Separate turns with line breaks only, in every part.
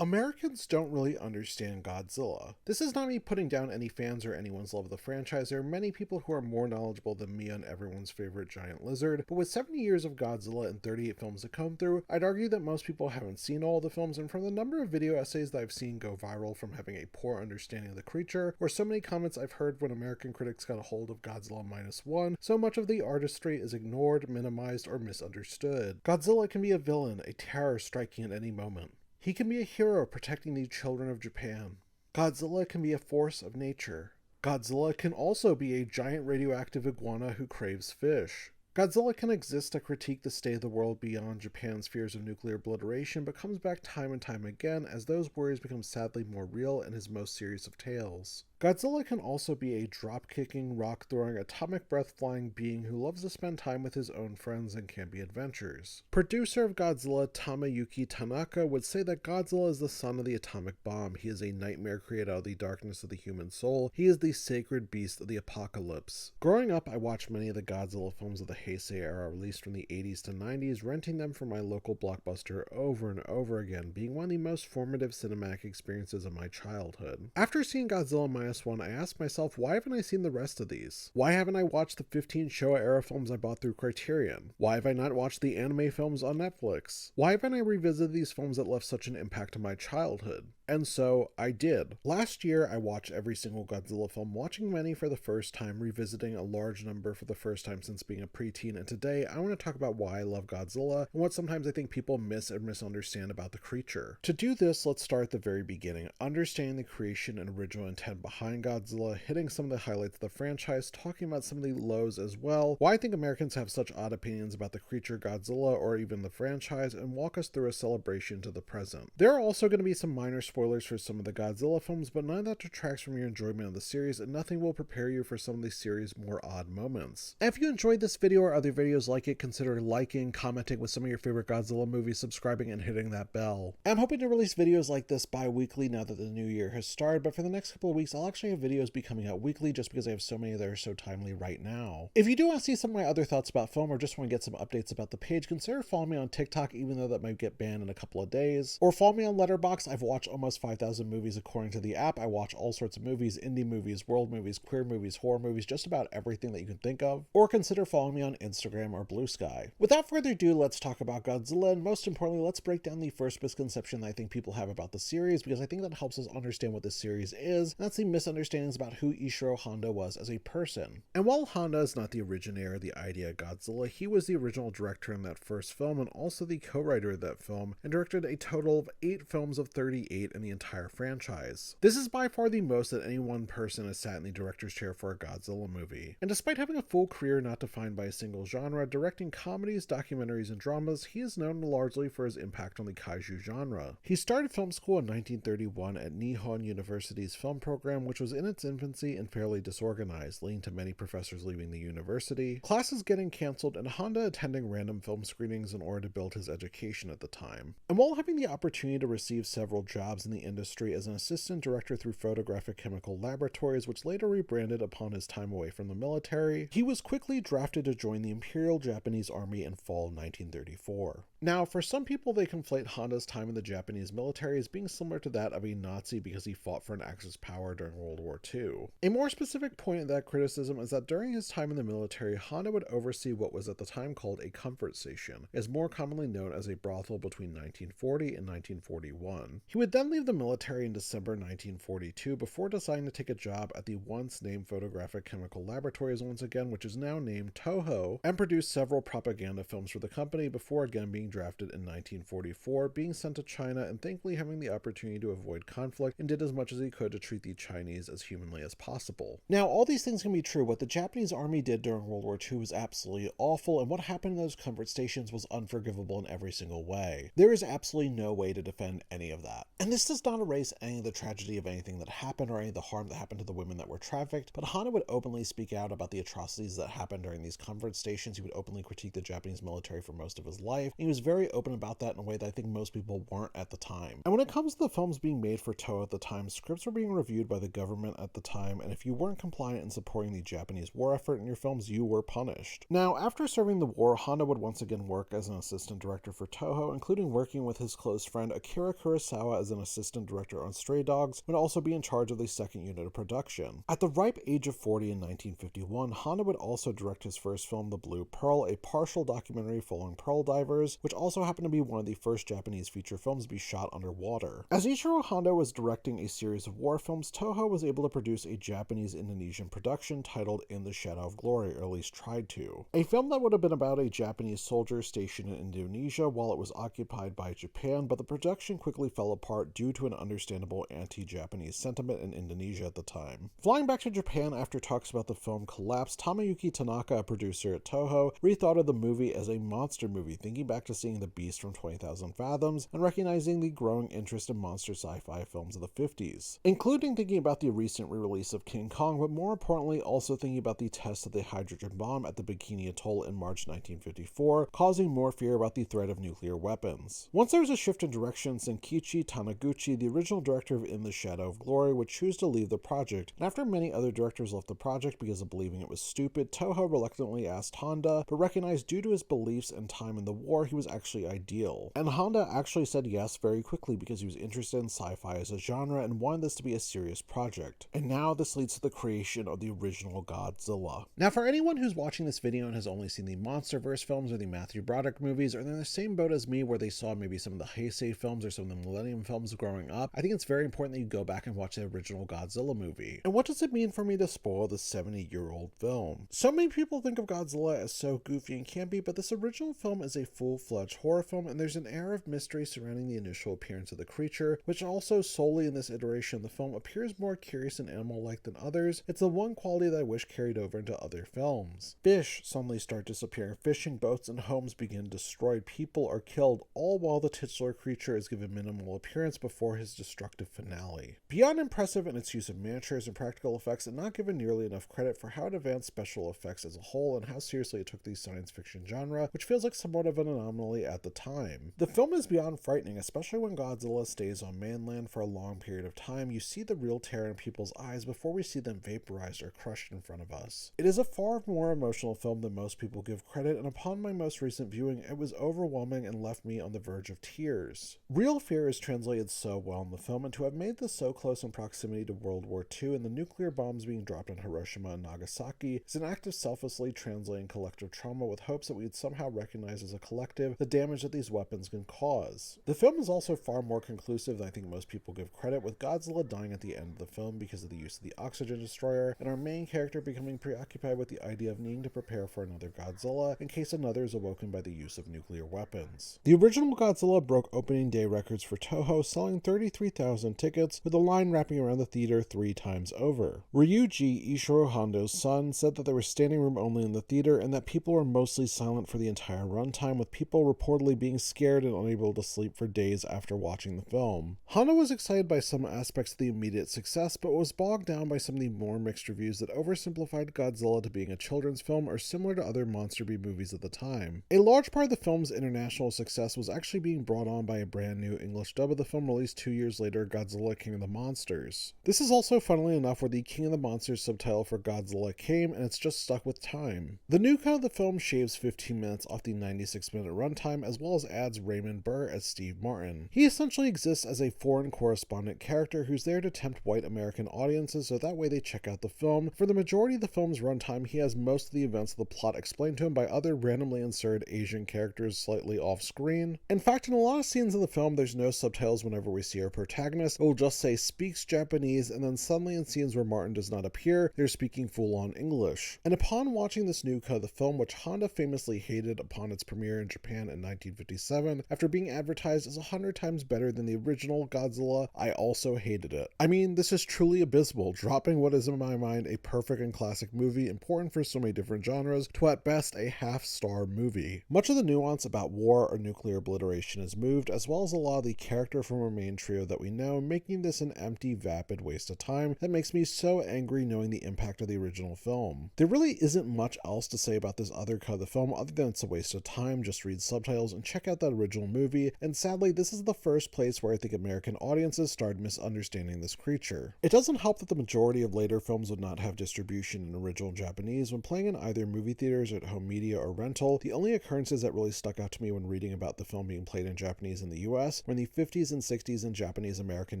Americans don't really understand Godzilla. This is not me putting down any fans or anyone's love of the franchise. There are many people who are more knowledgeable than me on everyone's favorite giant lizard, but with 70 years of Godzilla and 38 films to come through, I'd argue that most people haven't seen all the films, and from the number of video essays that I've seen go viral from having a poor understanding of the creature, or so many comments I've heard when American critics got a hold of Godzilla Minus One, so much of the artistry is ignored, minimized, or misunderstood. Godzilla can be a villain, a terror striking at any moment. He can be a hero protecting the children of Japan. Godzilla can be a force of nature. Godzilla can also be a giant radioactive iguana who craves fish. Godzilla can exist to critique the state of the world beyond Japan's fears of nuclear obliteration, but comes back time and time again as those worries become sadly more real in his most serious of tales. Godzilla can also be a drop-kicking, rock-throwing, atomic breath-flying being who loves to spend time with his own friends and campy adventures. Producer of Godzilla, Tamayuki Tanaka, would say that Godzilla is the son of the atomic bomb. He is a nightmare created out of the darkness of the human soul. He is the sacred beast of the apocalypse. Growing up, I watched many of the Godzilla films of the Heisei era released from the 80s to 90s, renting them from my local Blockbuster over and over again, being one of the most formative cinematic experiences of my childhood. After seeing Godzilla Minus One, I asked myself, why haven't I seen the rest of these? Why haven't I watched the 15 Showa era films I bought through Criterion? Why have I not watched the anime films on Netflix? Why haven't I revisited these films that left such an impact on my childhood? And so I did. Last year, I watched every single Godzilla film, watching many for the first time, revisiting a large number for the first time since being a preteen, and today I want to talk about why I love Godzilla and what sometimes I think people miss or misunderstand about the creature. To do this, let's start at the very beginning, understanding the creation and original intent behind Godzilla, hitting some of the highlights of the franchise, talking about some of the lows as well, why I think Americans have such odd opinions about the creature Godzilla or even the franchise, and walk us through a celebration to the present. There are also going to be some minor spoilers for some of the Godzilla films, but none of that detracts from your enjoyment of the series, and nothing will prepare you for some of the series' more odd moments. And if you enjoyed this video or other videos like it, consider liking, commenting with some of your favorite Godzilla movies, subscribing, and hitting that bell. And I'm hoping to release videos like this bi-weekly now that the new year has started, but for the next couple of weeks I'll actually have videos be coming out weekly just because I have so many that are so timely right now. If you do want to see some of my other thoughts about film or just want to get some updates about the page, consider following me on TikTok, even though that might get banned in a couple of days, or follow me on Letterboxd. I've watched almost 5,000 movies according to the app. I watch all sorts of movies, indie movies, world movies, queer movies, horror movies, just about everything that you can think of, or consider following me on Instagram or Blue Sky. Without further ado, let's talk about Godzilla, and most importantly, let's break down the first misconception that I think people have about the series, because I think that helps us understand what this series is, and that's the misunderstandings about who Ishiro Honda was as a person. And while Honda is not the originator of the idea of Godzilla, he was the original director in that first film and also the co-writer of that film, and directed a total of 8 films of 38 in the entire franchise. This is by far the most that any one person has sat in the director's chair for a Godzilla movie. And despite having a full career not defined by a single genre, directing comedies, documentaries, and dramas, he is known largely for his impact on the kaiju genre. He started film school in 1931 at Nihon University's film program, which was in its infancy and fairly disorganized, leading to many professors leaving the university, classes getting cancelled, and Honda attending random film screenings in order to build his education at the time. And while having the opportunity to receive several jobs in the industry as an assistant director through Photographic Chemical Laboratories, which later rebranded upon his time away from the military, he was quickly drafted to join the Imperial Japanese Army in fall 1934. Now, for some people, they conflate Honda's time in the Japanese military as being similar to that of a Nazi because he fought for an Axis power during World War II. A more specific point of that criticism is that during his time in the military, Honda would oversee what was at the time called a comfort station, as more commonly known as a brothel between 1940 and 1941. He would then leave the military in December 1942 before deciding to take a job at the once named Photographic Chemical Laboratories once again, which is now named Toho, and produced several propaganda films for the company before again being drafted in 1944, being sent to China, and thankfully having the opportunity to avoid conflict, and did as much as he could to treat the Chinese as humanly as possible. Now, all these things can be true. What the Japanese army did during World War II was absolutely awful, and what happened in those comfort stations was unforgivable in every single way. There is absolutely no way to defend any of that. And this does not erase any of the tragedy of anything that happened or any of the harm that happened to the women that were trafficked, but Honda would openly speak out about the atrocities that happened during these comfort different stations, he would openly critique the Japanese military for most of his life, and he was very open about that in a way that I think most people weren't at the time. And when it comes to the films being made for Toho at the time, scripts were being reviewed by the government at the time, and if you weren't compliant in supporting the Japanese war effort in your films, you were punished. Now, after serving the war, Honda would once again work as an assistant director for Toho, including working with his close friend Akira Kurosawa as an assistant director on Stray Dogs, would also be in charge of the second unit of production. At the ripe age of 40 in 1951, Honda would also direct his first film, The Blue Pearl, a partial documentary following pearl divers, which also happened to be one of the first Japanese feature films to be shot underwater. As Ishiro Honda was directing a series of war films, Toho was able to produce a Japanese-Indonesian production titled In the Shadow of Glory, or at least tried to. A film that would have been about a Japanese soldier stationed in Indonesia while it was occupied by Japan, but the production quickly fell apart due to an understandable anti-Japanese sentiment in Indonesia at the time. Flying back to Japan after talks about the film collapsed, Tamayuki Tanaka, a producer at Toho, rethought of the movie as a monster movie, thinking back to seeing The Beast from 20,000 Fathoms and recognizing the growing interest in monster sci-fi films of the 50s, including thinking about the recent re-release of King Kong, but more importantly also thinking about the test of the hydrogen bomb at the Bikini Atoll in March 1954, causing more fear about the threat of nuclear weapons. Once there was a shift in direction, Senkichi Taniguchi, the original director of In the Shadow of Glory, would choose to leave the project, and after many other directors left the project because of believing it was stupid, Toho reluctantly asked Honda, but recognized due to his beliefs and time in the war, he was actually ideal. And Honda actually said yes very quickly because he was interested in sci-fi as a genre and wanted this to be a serious project. And now this leads to the creation of the original Godzilla. Now, for anyone who's watching this video and has only seen the MonsterVerse films or the Matthew Broderick movies, or they're in the same boat as me where they saw maybe some of the Heisei films or some of the Millennium films growing up, I think it's very important that you go back and watch the original Godzilla movie. And what does it mean for me to spoil this 70-year-old film? So many people think of Godzilla as so goofy and campy, but this original film is a full-fledged horror film, and there's an air of mystery surrounding the initial appearance of the creature, which also solely in this iteration of the film appears more curious and animal-like than others. It's the one quality that I wish carried over into other films. Fish suddenly start disappearing, fishing boats and homes begin destroyed, people are killed, all while the titular creature is given minimal appearance before his destructive finale. Beyond impressive in its use of miniatures and practical effects, and not given nearly enough credit for how it advanced special effects as a whole and how seriously it took the science fiction genre, which feels like somewhat of an anomaly at the time. The film is beyond frightening, especially when Godzilla stays on mainland for a long period of time. You see the real terror in people's eyes before we see them vaporized or crushed in front of us. It is a far more emotional film than most people give credit, and upon my most recent viewing, it was overwhelming and left me on the verge of tears. Real fear is translated so well in the film, and to have made this so close in proximity to World War II and the nuclear bombs being dropped on Hiroshima and Nagasaki is an act of selflessly translating collective trauma with hopes that we would somehow recognize as a collective the damage that these weapons can cause. The film is also far more conclusive than I think most people give credit, with Godzilla dying at the end of the film because of the use of the oxygen destroyer, and our main character becoming preoccupied with the idea of needing to prepare for another Godzilla in case another is awoken by the use of nuclear weapons. The original Godzilla broke opening day records for Toho, selling 33,000 tickets, with a line wrapping around the theater 3 times over. Ryuji, Ishiro Honda's son, said that there was standing room only in the theater and that people were mostly silent for the entire runtime, with people reportedly being scared and unable to sleep for days after watching the film. Honda was excited by some aspects of the immediate success, but was bogged down by some of the more mixed reviews that oversimplified Godzilla to being a children's film or similar to other Monster B movies at the time. A large part of the film's international success was actually being brought on by a brand new English dub of the film released 2 years later, Godzilla King of the Monsters. This is also, funnily enough, where the King of the Monsters subtitle for Godzilla came, and it's just stuck with time. The new cut of the film shaves 15 minutes off the 96-minute runtime, as well as adds Raymond Burr as Steve Martin. He essentially exists as a foreign correspondent character who's there to tempt white American audiences so that way they check out the film. For the majority of the film's runtime, he has most of the events of the plot explained to him by other randomly inserted Asian characters slightly off screen. In fact, in a lot of scenes in the film, there's no subtitles whenever we see our protagonist. It will just say speaks Japanese, and then suddenly in scenes where Martin does not appear, they're speaking full-on English. And upon watching this new cut of the film, which Honda famously hated upon its premiere in Japan in 1957, after being advertised as 100 times better than the original Godzilla, I also hated it. I mean, this is truly abysmal, dropping what is in my mind a perfect and classic movie, important for so many different genres, to at best a half-star movie. Much of the nuance about war or nuclear obliteration is moved, as well as a lot of the character from our main trio that we know, making this an empty, vapid waste of time that makes me so angry knowing the impact of the original film. There really isn't much else else to say about this other cut of the film other than it's a waste of time. Just read subtitles and check out that original movie, and sadly this is the first place where I think American audiences started misunderstanding this creature. It doesn't help that the majority of later films would not have distribution in original Japanese. When playing in either movie theaters, at home media, or rental, the only occurrences that really stuck out to me when reading about the film being played in Japanese in the US were in the 50s and 60s in Japanese American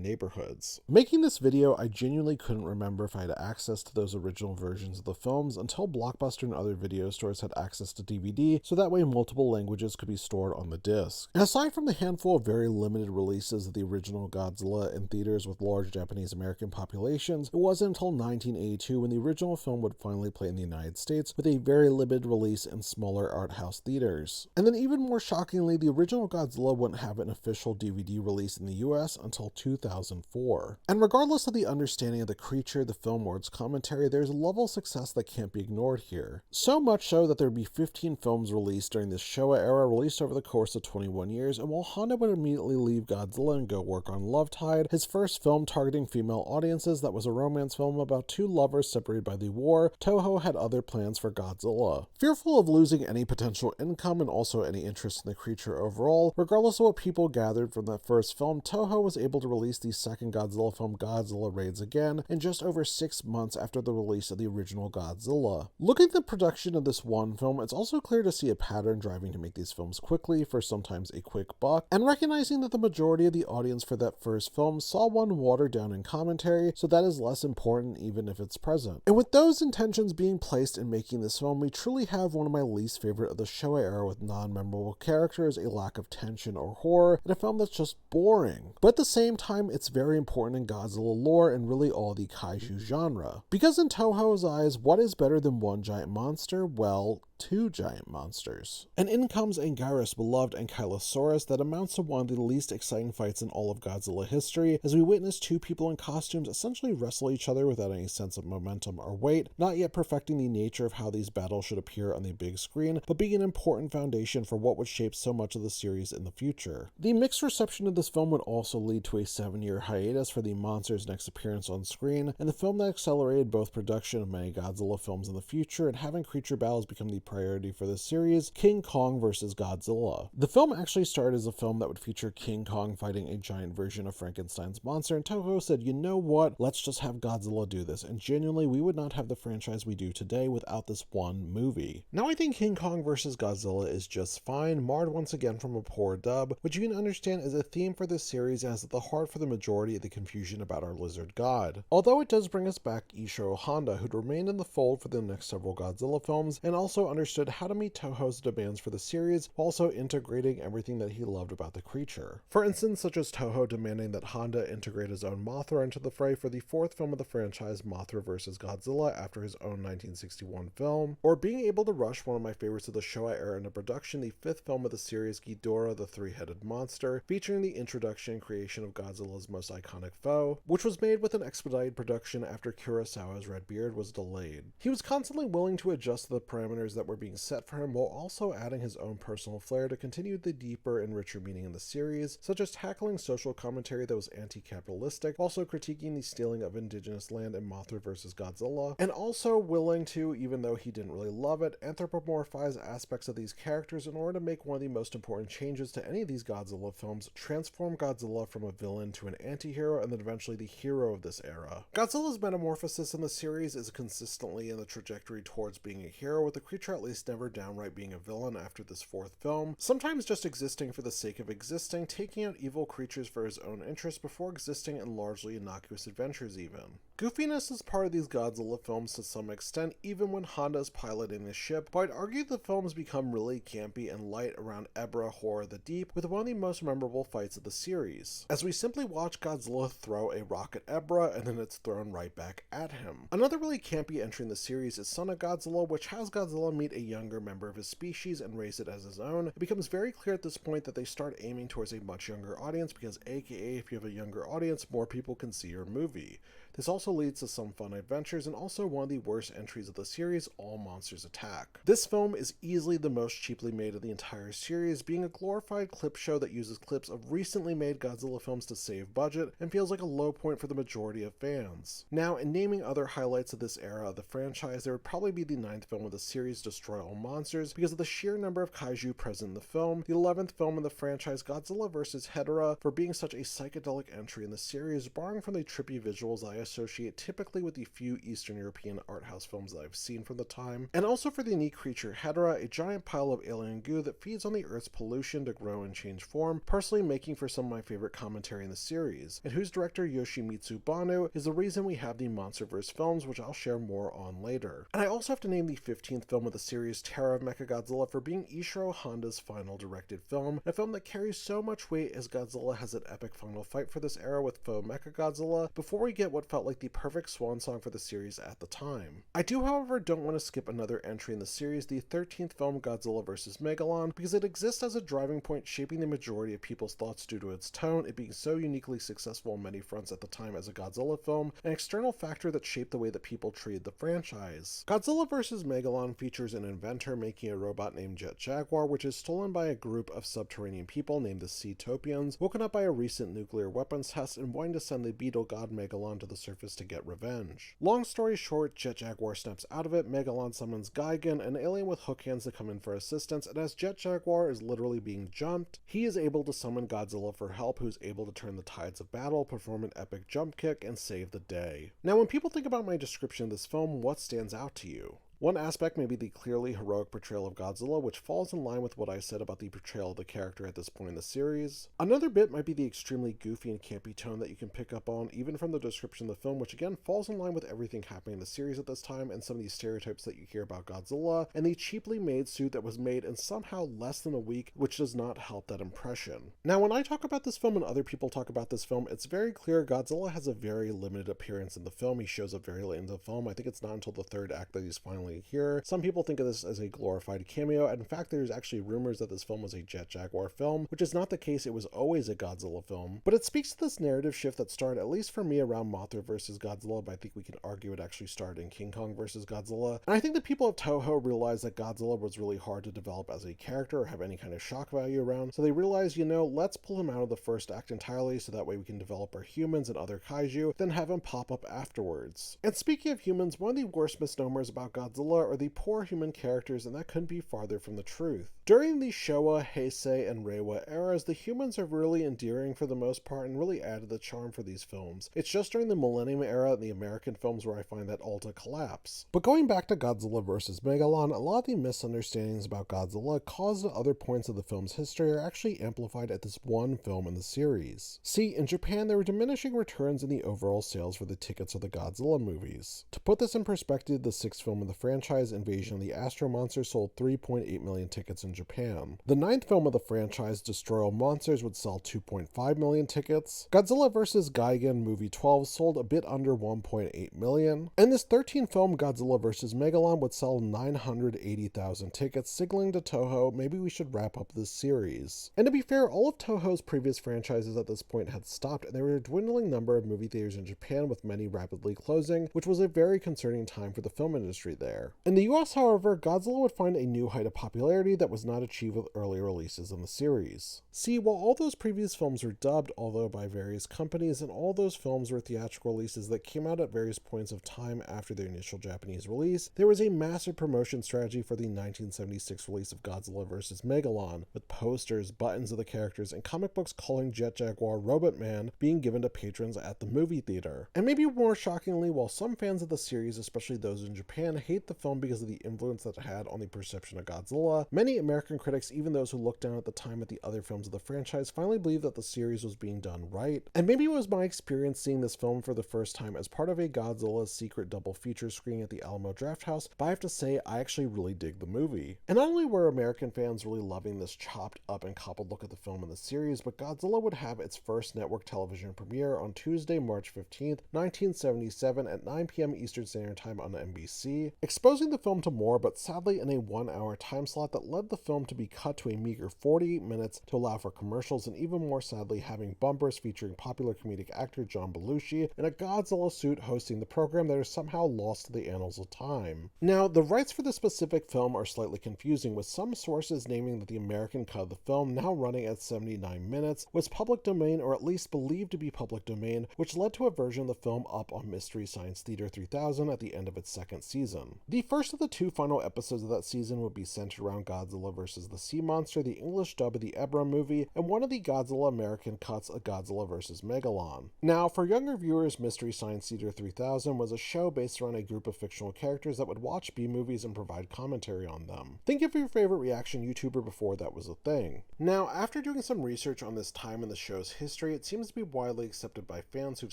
neighborhoods. Making this video, I genuinely couldn't remember if I had access to those original versions of the films until Blockbuster and other video stores had access to DVD, so that way multiple languages could be stored on the disc. And aside from the handful of very limited releases of the original Godzilla in theaters with large Japanese American populations, it wasn't until 1982 when the original film would finally play in the United States with a very limited release in smaller art house theaters. And then even more shockingly, the original Godzilla wouldn't have an official DVD release in the US until 2004. And regardless of the understanding of the creature, the film, or its commentary, there's a level of success that can't be ignored here. So much so that there would be 15 films released during this Showa era, released over the course of 21 years, and while Honda would immediately leave Godzilla and go work on Love Tide, his first film targeting female audiences that was a romance film about two lovers separated by the war, Toho had other plans for Godzilla. Fearful of losing any potential income and also any interest in the creature overall, regardless of what people gathered from that first film, Toho was able to release the second Godzilla film, Godzilla Raids Again, in just over 6 months after the release of the original Godzilla. Looking at the production of this one film, it's also clear to see a pattern driving to make these films quickly for sometimes a quick buck, and recognizing that the majority of the audience for that first film saw one watered down in commentary, so that is less important even if it's present. And with those intentions being placed in making this film, we truly have one of my least favorite of the Showa era with non-memorable characters, a lack of tension or horror, and a film that's just boring. But at the same time, it's very important in Godzilla lore and really all the kaiju genre. Because in Toho's eyes, what is better than one giant monster? Well, two giant monsters. And in comes Anguirus, beloved Ankylosaurus, that amounts to one of the least exciting fights in all of Godzilla history, as we witness two people in costumes essentially wrestle each other without any sense of momentum or weight, not yet perfecting the nature of how these battles should appear on the big screen, but being an important foundation for what would shape so much of the series in the future. The mixed reception of this film would also lead to a 7-year hiatus for the monster's next appearance on screen, and the film that accelerated both production of many Godzilla films in the future and having creature battles become the priority for this series, King Kong vs. Godzilla. The film actually started as a film that would feature King Kong fighting a giant version of Frankenstein's monster, and Toho said, you know what, let's just have Godzilla do this, and genuinely we would not have the franchise we do today without this one movie. Now I think King Kong vs. Godzilla is just fine, marred once again from a poor dub, which you can understand is a theme for this series and is at the heart for the majority of the confusion about our lizard god. Although it does bring us back Ishiro Honda, who'd remain in the fold for the next several Godzilla films, and also understood how to meet Toho's demands for the series, while also integrating everything that he loved about the creature. For instance, such as Toho demanding that Honda integrate his own Mothra into the fray for the fourth film of the franchise, Mothra vs. Godzilla, after his own 1961 film, or being able to rush one of my favorites of the Showa era into production, the fifth film of the series, Ghidorah the Three-Headed Monster, featuring the introduction and creation of Godzilla's most iconic foe, which was made with an expedited production after Kurosawa's Red Beard was delayed. He was constantly willing to adjust the parameters that were being set for him while also adding his own personal flair to continue the deeper and richer meaning in the series, such as tackling social commentary that was anti-capitalistic, also critiquing the stealing of indigenous land in Mothra vs. Godzilla, and also willing to, even though he didn't really love it, anthropomorphize aspects of these characters in order to make one of the most important changes to any of these Godzilla films, transform Godzilla from a villain to an anti-hero and then eventually the hero of this era. Godzilla's metamorphosis in the series is consistently in the trajectory towards being a hero, with the creature at least never downright being a villain after this fourth film, sometimes just existing for the sake of existing, taking out evil creatures for his own interests before existing in largely innocuous adventures even. Goofiness is part of these Godzilla films to some extent, even when Honda's piloting the ship, but I'd argue the films become really campy and light around Ebra Horror the Deep, with one of the most memorable fights of the series, as we simply watch Godzilla throw a rock at Ebra and then it's thrown right back at him. Another really campy entry in the series is Son of Godzilla, which has Godzilla meet a younger member of his species and raise it as his own. It becomes very clear at this point that they start aiming towards a much younger audience because aka if you have a younger audience, more people can see your movie. This also leads to some fun adventures and also one of the worst entries of the series, All Monsters Attack. This film is easily the most cheaply made of the entire series, being a glorified clip show that uses clips of recently made Godzilla films to save budget and feels like a low point for the majority of fans. Now, in naming other highlights of this era of the franchise, there would probably be the 9th film of the series, Destroy All Monsters, because of the sheer number of kaiju present in the film, the 11th film in the franchise, Godzilla vs. Hedorah, for being such a psychedelic entry in the series, borrowing from the trippy visuals that I associate typically with the few Eastern European art house films that I've seen from the time, and also for the unique creature Hedorah, a giant pile of alien goo that feeds on the Earth's pollution to grow and change form, personally making for some of my favorite commentary in the series, and whose director Yoshimitsu Banno is the reason we have the Monsterverse films, which I'll share more on later. And I also have to name the 15th film of the series, Terror of Mechagodzilla, for being Ishiro Honda's final directed film, a film that carries so much weight as Godzilla has an epic final fight for this era with faux Mechagodzilla, before we get what felt like the perfect swan song for the series at the time. I do, however, don't want to skip another entry in the series, the 13th film, Godzilla vs. Megalon, because it exists as a driving point shaping the majority of people's thoughts due to its tone, it being so uniquely successful on many fronts at the time as a Godzilla film, an external factor that shaped the way that people treated the franchise. Godzilla vs. Megalon features an inventor making a robot named Jet Jaguar, which is stolen by a group of subterranean people named the Seatopians, woken up by a recent nuclear weapons test and wanting to send the beetle god Megalon to the surface to get revenge. Long story short, Jet Jaguar snaps out of it, Megalon summons Gigan, an alien with hook hands, to come in for assistance, and as Jet Jaguar is literally being jumped, he is able to summon Godzilla for help, who's able to turn the tides of battle, perform an epic jump kick, and save the day. Now, when people think about my description of this film, what stands out to you? One aspect may be the clearly heroic portrayal of Godzilla, which falls in line with what I said about the portrayal of the character at this point in the series. Another bit might be the extremely goofy and campy tone that you can pick up on, even from the description of the film, which again falls in line with everything happening in the series at this time and some of these stereotypes that you hear about Godzilla, and the cheaply made suit that was made in somehow less than a week, which does not help that impression. Now, when I talk about this film and other people talk about this film, it's very clear Godzilla has a very limited appearance in the film. He shows up very late in the film. I think it's not until the third act that he's finally here. Some people think of this as a glorified cameo, and in fact there's actually rumors that this film was a Jet Jaguar film, which is not the case. It was always a Godzilla film, but it speaks to this narrative shift that started, at least for me, around Mothra vs. Godzilla, but I think we can argue it actually started in King Kong vs. Godzilla. And I think the people of Toho realized that Godzilla was really hard to develop as a character or have any kind of shock value around, so they realized, you know, let's pull him out of the first act entirely so that way we can develop our humans and other kaiju, then have him pop up afterwards. And speaking of humans, one of the worst misnomers about Godzilla are the poor human characters, and that couldn't be farther from the truth. During the Showa, Heisei, and Reiwa eras, the humans are really endearing for the most part and really added the charm for these films. It's just during the Millennium Era and the American films where I find that all to collapse. But going back to Godzilla vs. Megalon, a lot of the misunderstandings about Godzilla caused at other points of the film's history are actually amplified at this one film in the series. See, in Japan there were diminishing returns in the overall sales for the tickets of the Godzilla movies. To put this in perspective, the 6th film of the franchise, Invasion of the Astro Monster, sold 3.8 million tickets in Japan. The 9th film of the franchise, Destroy All Monsters, would sell 2.5 million tickets. Godzilla vs. Gigan Movie 12 sold a bit under 1.8 million. And this 13th film, Godzilla vs. Megalon, would sell 980,000 tickets, signaling to Toho, maybe we should wrap up this series. And to be fair, all of Toho's previous franchises at this point had stopped, and there were a dwindling number of movie theaters in Japan, with many rapidly closing, which was a very concerning time for the film industry there. In the US, however, Godzilla would find a new height of popularity that was not achieved with earlier releases in the series. See, while all those previous films were dubbed, although by various companies, and all those films were theatrical releases that came out at various points of time after their initial Japanese release, there was a massive promotion strategy for the 1976 release of Godzilla vs. Megalon, with posters, buttons of the characters, and comic books calling Jet Jaguar Robot Man being given to patrons at the movie theater. And maybe more shockingly, while some fans of the series, especially those in Japan, hate the film because of the influence that it had on the perception of Godzilla, many American critics, even those who looked down at the time at the other films of the franchise, finally believed that the series was being done right. And maybe it was my experience seeing this film for the first time as part of a Godzilla secret double feature screening at the Alamo Drafthouse, but I have to say I actually really dig the movie. And not only were American fans really loving this chopped up and cobbled look at the film in the series, but Godzilla would have its first network television premiere on Tuesday, March 15th, 1977 at 9 p.m. Eastern Standard Time on NBC, exposing the film to more, but sadly in a 1-hour time slot that led the film to be cut to a meager 48 minutes to allow for commercials, and even more sadly having bumpers featuring popular comedic actor John Belushi in a Godzilla suit hosting the program that are somehow lost to the annals of time. Now, the rights for the specific film are slightly confusing, with some sources naming that the American cut of the film, now running at 79 minutes, was public domain, or at least believed to be public domain, which led to a version of the film up on Mystery Science Theater 3000 at the end of its second season. The first of the 2 final episodes of that season would be centered around Godzilla vs. the Sea Monster, the English dub of the Ebra movie, and one of the Godzilla American cuts of Godzilla vs. Megalon. Now, for younger viewers, Mystery Science Theater 3000 was a show based around a group of fictional characters that would watch B-movies and provide commentary on them. Think of your favorite reaction YouTuber before that was a thing. Now, after doing some research on this time in the show's history, it seems to be widely accepted by fans who've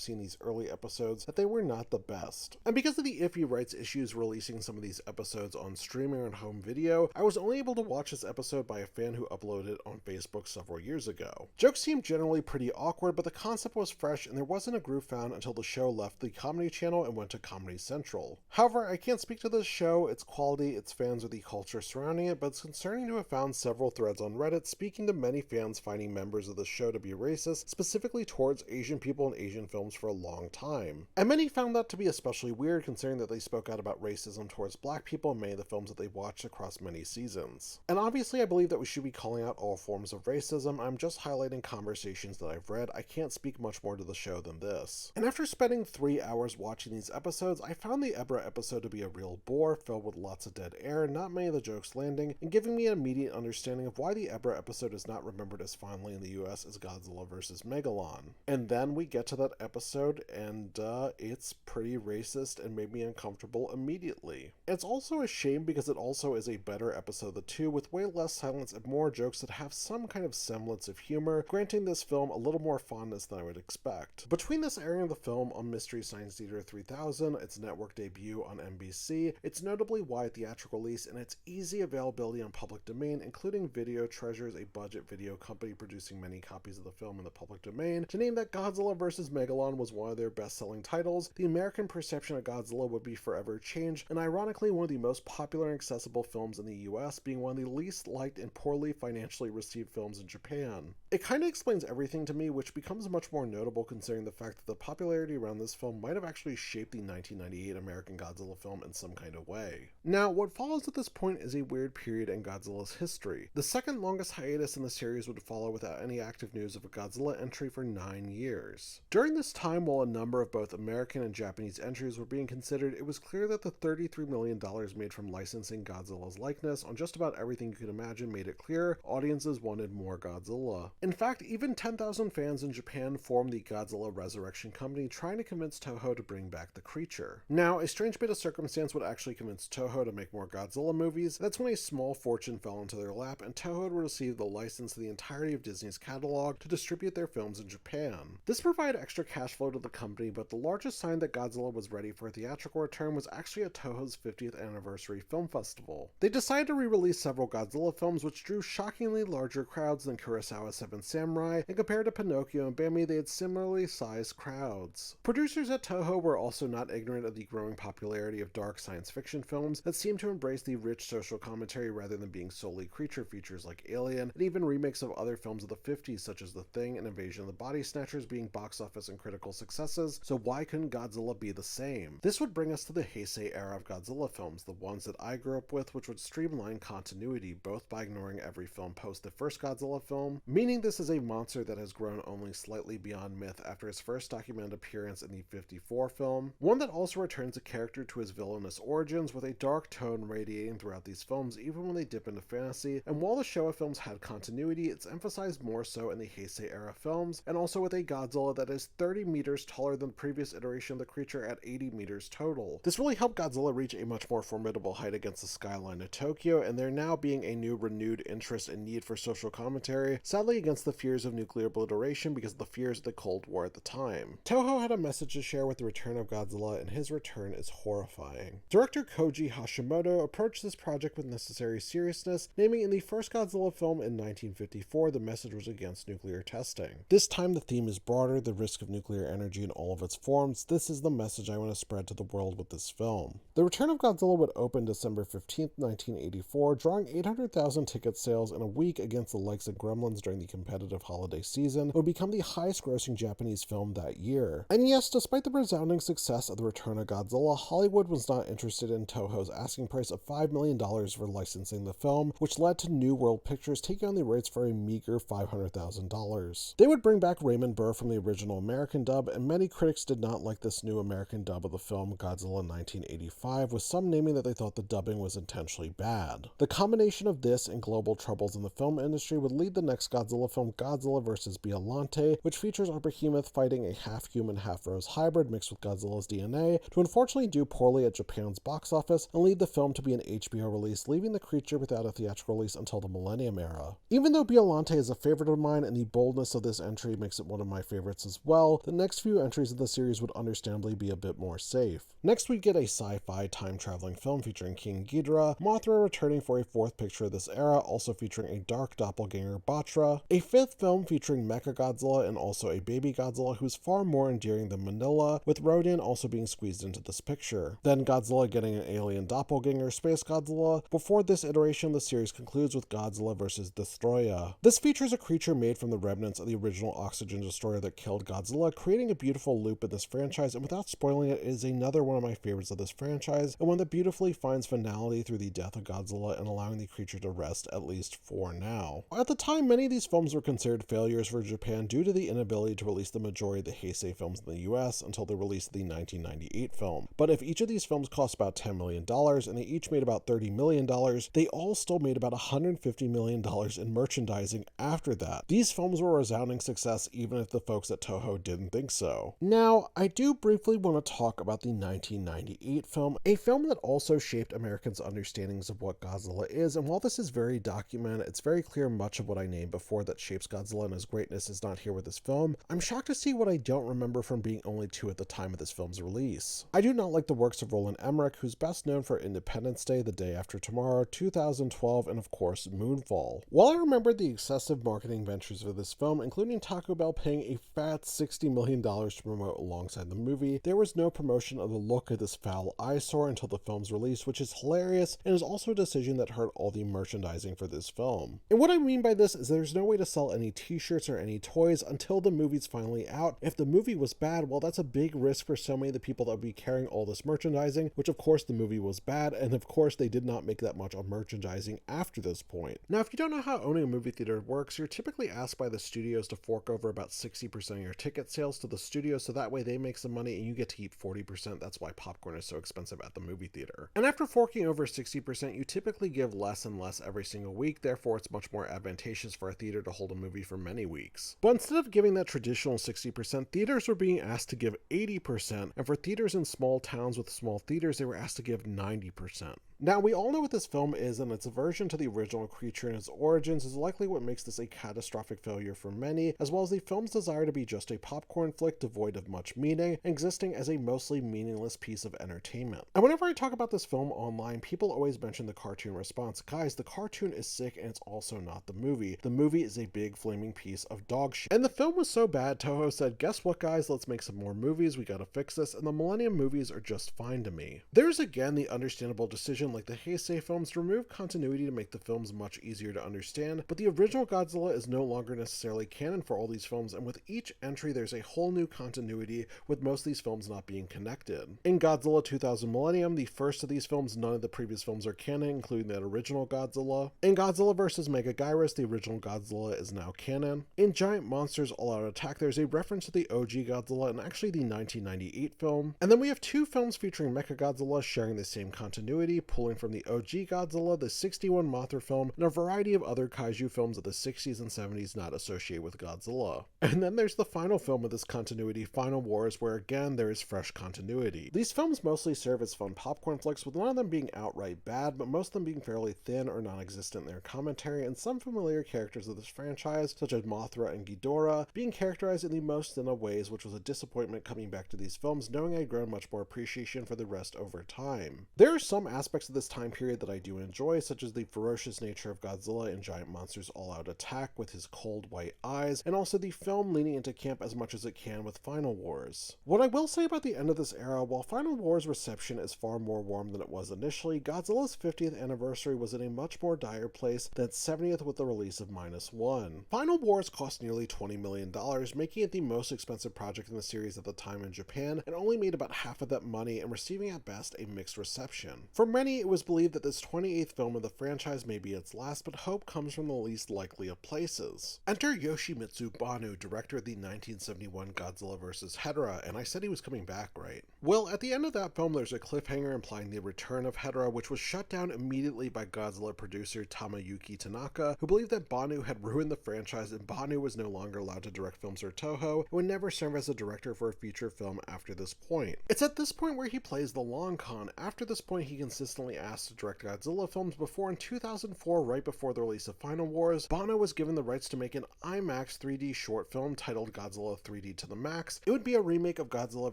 seen these early episodes that they were not the best. And because of the iffy rights issues releasing some of these episodes on streaming or home video, I was only able to watch this episode by a fan who uploaded it on Facebook several years ago. Jokes seemed generally pretty awkward, but the concept was fresh and there wasn't a groove found until the show left the Comedy Channel and went to Comedy Central. However, I can't speak to this show, its quality, its fans, or the culture surrounding it, but it's concerning to have found several threads on Reddit speaking to many fans finding members of the show to be racist, specifically towards Asian people and Asian films for a long time. And many found that to be especially weird considering that they spoke out about racism towards black people in many of the films that they watched across many seasons. And obviously I believe that we should be calling out all forms of racism. I'm just highlighting conversations that I've read. I can't speak much more to the show than this. And after spending 3 hours watching these episodes, I found the Ebra episode to be a real bore, filled with lots of dead air, not many of the jokes landing, and giving me an immediate understanding of why the Ebra episode is not remembered as fondly in the US as Godzilla vs. Megalon. And then we get to that episode and it's pretty racist and made me uncomfortable immediately. It's also a shame because it also is a better episode of the 2 with way less silence and more jokes that have some kind of semblance of humor, granting this film a little more fondness than I would expect. Between this airing of the film on Mystery Science Theater 3000, its network debut on NBC, its notably wide theatrical release, and its easy availability on public domain, including Video Treasures, a budget video company producing many copies of the film in the public domain, to name that Godzilla vs. Megalon was one of their best-selling titles, the American perception of Godzilla would be forever changed, and ironically one of the most popular and accessible films in the US, being one of the least liked and poorly financially received films in Japan. It kinda explains everything to me, which becomes much more notable considering the fact that the popularity around this film might have actually shaped the 1998 American Godzilla film in some kind of way. Now, what follows at this point is a weird period in Godzilla's history. The second longest hiatus in the series would follow without any active news of a Godzilla entry for 9 years. During this time, while a number of both American and Japanese entries were being considered, it was clear that the $33 million made from licensing Godzilla's likeness on just about everything you could imagine made it clear audiences wanted more Godzilla. In fact, even 10,000 fans in Japan formed the Godzilla Resurrection Company, trying to convince Toho to bring back the creature. Now, a strange bit of circumstance would actually convince Toho to make more Godzilla movies. That's when a small fortune fell into their lap, and Toho would receive the license to the entirety of Disney's catalog to distribute their films in Japan. This provided extra cash flow to the company, but the largest sign that Godzilla was ready for a theatrical return was actually at Toho's 50th anniversary film festival. They decided to re-release several Godzilla films, which drew shockingly larger crowds than Kurosawa's Seven Samurai, and compared to Pinocchio and Bambi, they had similarly sized crowds. Producers at Toho were also not ignorant of the growing popularity of dark science fiction films that seemed to embrace the rich social commentary rather than being solely creature features like Alien, and even remakes of other films of the 50s such as The Thing and Invasion of the Body Snatchers being box office and critical successes, so why couldn't Godzilla be the same? This would bring us to the Heisei era of Godzilla films, the ones that I grew up with, which would streamline continuity both by ignoring every film post the first Godzilla film, meaning this is a monster that has grown only slightly beyond myth after his first documented appearance in the 54 film, one that also returns a character to his villainous origins with a dark tone radiating throughout these films even when they dip into fantasy, and while the Showa films had continuity, it's emphasized more so in the Heisei era films, and also with a Godzilla that is 30 meters taller than the previous iteration of the creature at 80 meters total. This really helped Godzilla reach a much more formidable height against the skyline of Tokyo, and there now being a new renewed interest and need for social commentary, sadly against the fears of nuclear obliteration because of the fears of the Cold War at the time. Toho had a message to share with the return of Godzilla, and his return is horrifying. Director Koji Hashimoto approached this project with necessary seriousness, naming in the first Godzilla film in 1954 the message was against nuclear testing. This time the theme is broader, the risk of nuclear energy in all of its forms. This is the message I want to spread to the world with this film. The Return of Godzilla would open December 15th, 1984, drawing 800,000 ticket sales in a week against the likes of Gremlins during the competitive holiday season. It would become the highest-grossing Japanese film that year. And yes, despite the resounding success of The Return of Godzilla, Hollywood was not interested in Toho's asking price of $5 million for licensing the film, which led to New World Pictures taking on the rights for a meager $500,000. They would bring back Raymond Burr from the original American dub, and many critics did not like this new American dub of the film Godzilla 1985, with some naming that they thought the dubbing was intentionally bad. The combination of this and global troubles in the film industry would lead the next Godzilla film, Godzilla vs. Biollante, which features our behemoth fighting a half-human, half-rose hybrid mixed with Godzilla's DNA, to unfortunately do poorly at Japan's box office and lead the film to be an HBO release, leaving the creature without a theatrical release until the Millennium Era. Even though Biollante is a favorite of mine and the boldness of this entry makes it one of my favorites as well, the next few entries in the series would understandably be a bit more safe. Next we get a sci-fi time-traveling film featuring King Ghidorah, Mothra returning for a fourth picture of this era, also featuring a dark doppelganger Batra, a fifth film featuring Mechagodzilla and also a baby Godzilla who's far more endearing than Manila, with Rodan also being squeezed into this picture. Then Godzilla getting an alien doppelganger, Space Godzilla, before this iteration the series concludes with Godzilla vs. Destroya. This features a creature made from the remnants of the original oxygen destroyer that killed Godzilla, creating a beautiful loop in this franchise, and without spoiling it, is another one of my favorites of this franchise, and one that beautifully finds finality through the death of Godzilla and allowing the creature to rest, at least for now. At the time, many of these films were considered failures for Japan due to the inability to release the majority of the Heisei films in the US until the release of the 1998 film. But if each of these films cost about $10 million and they each made about $30 million, they all still made about $150 million in merchandising after that. These films were a resounding success even if the folks at Toho didn't think so. Now, I do briefly want to talk about the 1998 film, a film that also shaped Americans' understandings of what Godzilla is, and while this is very documented, it's very clear much of what I named before that shapes Godzilla and his greatness is not here with this film. I'm shocked to see what I don't remember from being only 2 at the time of this film's release. I do not like the works of Roland Emmerich, who's best known for Independence Day, The Day After Tomorrow, 2012, and of course Moonfall. While I remember the excessive marketing ventures of this film, including Taco Bell paying a fat $60 million to promote alongside the movie, there was no promotion of the look of this foul eyesore until the film's release, which is hilarious and is also a decision that hurt all the merchandising for this film. And what I mean by this is there's no way to sell any t-shirts or any toys until the movie's finally out. If the movie was bad, well, that's a big risk for so many of the people that would be carrying all this merchandising, which of course the movie was bad, and of course they did not make that much on merchandising after this point. Now, if you don't know how owning a movie theater works, you're typically asked by the studios to fork over about 60% of your ticket sales to the studio, so that way they make some money and you get to keep 40%. That's why popcorn is so expensive at the movie theater. And after forking over 60%, you typically give less and less every single week, therefore it's much more advantageous for a theater to hold a movie for many weeks. But instead of giving that traditional 60%, theaters were being asked to give 80%, and for theaters in small towns with small theaters, they were asked to give 90%. Now, we all know what this film is, and its aversion to the original creature and its origins is likely what makes this a catastrophic failure for many, as well as the film's desire to be just a popcorn flick devoid of much meaning, existing as a mostly meaningless piece of entertainment. And whenever I talk about this film online, people always mention the cartoon response. Guys, the cartoon is sick and it's also not the movie. The movie is a big flaming piece of dog shit. And the film was so bad, Toho said, guess what guys, let's make some more movies, we gotta fix this, and the Millennium movies are just fine to me. There's again the understandable decision like the Heisei films to remove continuity to make the films much easier to understand, but the original Godzilla is no longer necessarily canon for all these films, and with each entry there's a whole new continuity, with most of these films not being connected. In Godzilla 2000 Millennium, the first of these films, none of the previous films are canon, including that original Godzilla. In Godzilla vs. Megaguirus, the original Godzilla is now canon. In Giant Monsters All Out Attack, there's a reference to the OG Godzilla and actually the 1998 film. And then we have 2 films featuring Mechagodzilla sharing the same continuity, pulling from the OG Godzilla, the 61 Mothra film, and a variety of other kaiju films of the 60s and 70s not associated with Godzilla. And then there's the final film of this continuity, Final Wars, where again there is fresh continuity. These films mostly serve as fun popcorn flicks, with none of them being outright bad, but most of them being fairly thin or non-existent in their commentary, and some familiar characters of this franchise, such as Mothra and Ghidorah, being characterized in the most thin of ways, which was a disappointment coming back to these films, knowing I'd grown much more appreciation for the rest over time. There are some aspects aspects of this time period that I do enjoy, such as the ferocious nature of Godzilla and Giant Monster's all-out attack with his cold white eyes, and also the film leaning into camp as much as it can with Final Wars. What I will say about the end of this era, while Final Wars' reception is far more warm than it was initially, Godzilla's 50th anniversary was in a much more dire place than its 70th with the release of -1. Final Wars cost nearly $20 million, making it the most expensive project in the series at the time in Japan, and only made about half of that money and receiving at best a mixed reception. For many, it was believed that this 28th film of the franchise may be its last, but hope comes from the least likely of places. Enter Yoshimitsu Banno, director of the 1971 Godzilla vs. Hedorah, and I said he was coming back, right? Well, at the end of that film, there's a cliffhanger implying the return of Hedorah, which was shut down immediately by Godzilla producer Tamayuki Tanaka, who believed that Banno had ruined the franchise and Banno was no longer allowed to direct films for Toho and would never serve as a director for a feature film after this point. It's at this point where he plays the long con. After this point, he consistently asked to direct Godzilla films before in 2004, right before the release of Final Wars, Banno was given the rights to make an IMAX 3D short film titled Godzilla 3D to the Max. It would be a remake of Godzilla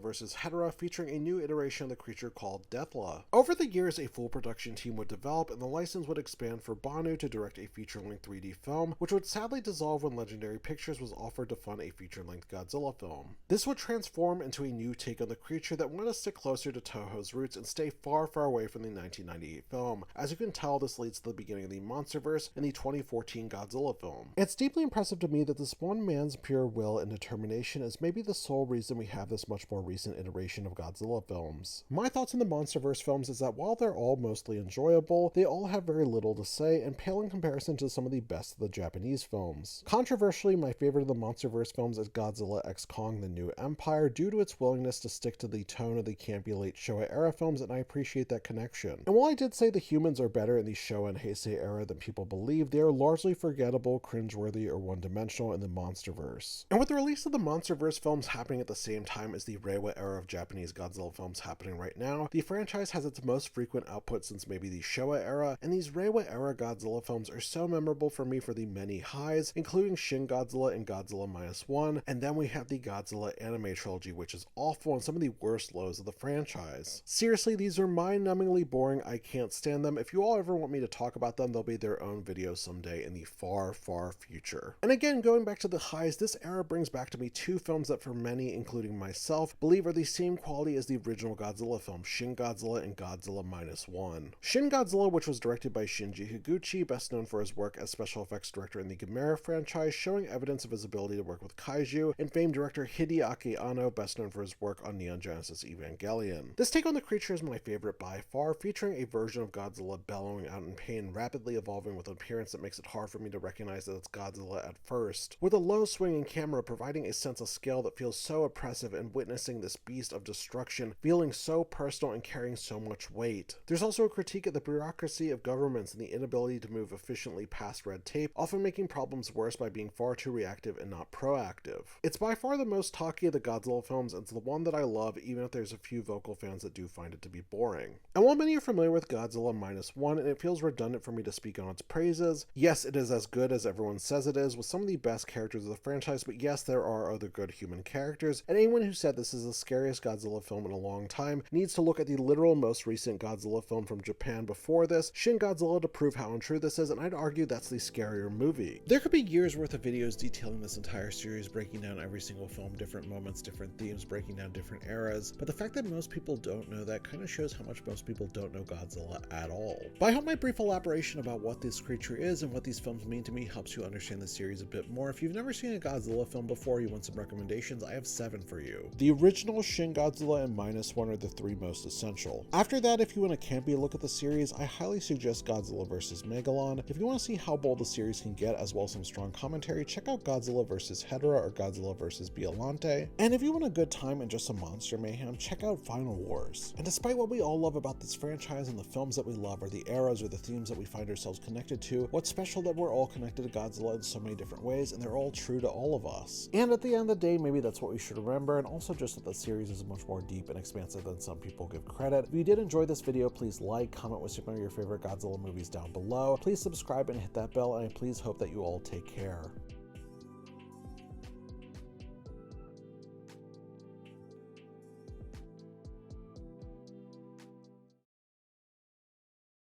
vs. Hedorah featuring a new iteration of the creature called Deathla. Over the years, a full production team would develop and the license would expand for Banno to direct a feature-length 3D film, which would sadly dissolve when Legendary Pictures was offered to fund a feature-length Godzilla film. This would transform into a new take on the creature that wanted to stick closer to Toho's roots and stay far, far away from the 1998 film. As you can tell, this leads to the beginning of the Monsterverse and the 2014 Godzilla film. It's deeply impressive to me that this one man's pure will and determination is maybe the sole reason we have this much more recent iteration of Godzilla films. My thoughts on the Monsterverse films is that while they're all mostly enjoyable, they all have very little to say and pale in comparison to some of the best of the Japanese films. Controversially, my favorite of the Monsterverse films is Godzilla x Kong: The New Empire due to its willingness to stick to the tone of the campy late Showa era films, and I appreciate that connection. And while I did say the humans are better in the Showa and Heisei era than people believe, they are largely forgettable, cringeworthy, or one-dimensional in the Monsterverse. And with the release of the Monsterverse films happening at the same time as the Reiwa era of Japanese Godzilla films happening right now, the franchise has its most frequent output since maybe the Showa era, and these Reiwa era Godzilla films are so memorable for me for the many highs, including Shin Godzilla and Godzilla -1, and then we have the Godzilla anime trilogy, which is awful and some of the worst lows of the franchise. Seriously, these are mind-numbingly boring. I can't stand them. If you all ever want me to talk about them, they'll be their own video someday in the far, far future. And again, going back to the highs, this era brings back to me two films that for many, including myself, believe are the same quality as the original Godzilla film, Shin Godzilla and Godzilla -1. Shin Godzilla, which was directed by Shinji Higuchi, best known for his work as special effects director in the Gamera franchise, showing evidence of his ability to work with kaiju, and famed director Hideaki Anno, best known for his work on Neon Genesis Evangelion. This take on the creature is my favorite by far, featuring a version of Godzilla bellowing out in pain, rapidly evolving with an appearance that makes it hard for me to recognize that it's Godzilla at first, with a low swinging camera providing a sense of scale that feels so oppressive, and witnessing this beast of destruction feeling so personal and carrying so much weight. There's also a critique of the bureaucracy of governments and the inability to move efficiently past red tape, often making problems worse by being far too reactive and not proactive. It's by far the most talky of the Godzilla films, and it's the one that I love, even if there's a few vocal fans that do find it to be boring. And while many are familiar with Godzilla -1, and it feels redundant for me to speak on its praises, yes, it is as good as everyone says it is, with some of the best characters of the franchise, but yes, there are other good human characters, and anyone who said this is the scariest Godzilla film in a long time needs to look at the literal most recent Godzilla film from Japan before this, Shin Godzilla, to prove how untrue this is, and I'd argue that's the scarier movie. There could be years worth of videos detailing this entire series, breaking down every single film, different moments, different themes, breaking down different eras, but the fact that most people don't know that kind of shows how much most people don't know Godzilla at all. But I hope my brief elaboration about what this creature is and what these films mean to me helps you understand the series a bit more. If you've never seen a Godzilla film before, you want some recommendations, I have 7 for you. The original, Shin Godzilla, and -1 are the 3 most essential. After that, if you want a campy look at the series, I highly suggest Godzilla vs. Megalon. If you want to see how bold the series can get, as well as some strong commentary, check out Godzilla vs. Hedorah or Godzilla vs. Biollante. And if you want a good time and just some monster mayhem, check out Final Wars. And despite what we all love about this franchise and the films that we love, or the eras or the themes that we find ourselves connected to, what's special that we're all connected to Godzilla in so many different ways, and they're all true to all of us. And at the end of the day, maybe that's what we should remember, and also just that the series is much more deep and expansive than some people give credit. If you did enjoy this video, please like, comment with some of your favorite Godzilla movies down below. Please subscribe and hit that bell, and I please hope that you all take care.